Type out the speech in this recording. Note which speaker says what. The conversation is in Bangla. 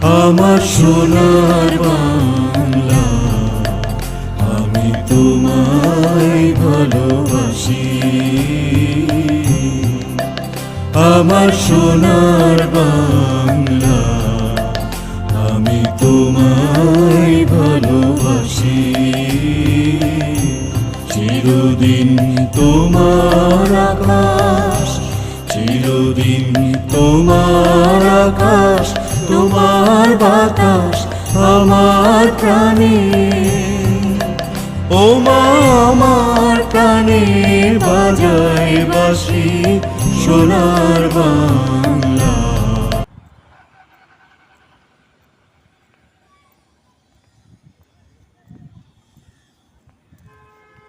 Speaker 1: আমার সোনার বাংলা, আমি তোমায় ভালোবাসি। আমার সোনার বাংলা, আমি তোমায় ভালোবাসি। চিরদিন তোমার আকাশ, চিরদিন তোমার আকাশ, তোমার বাতাস আমার প্রাণে। ও মা আমার প্রাণে বাজায় বাঁশি সোনার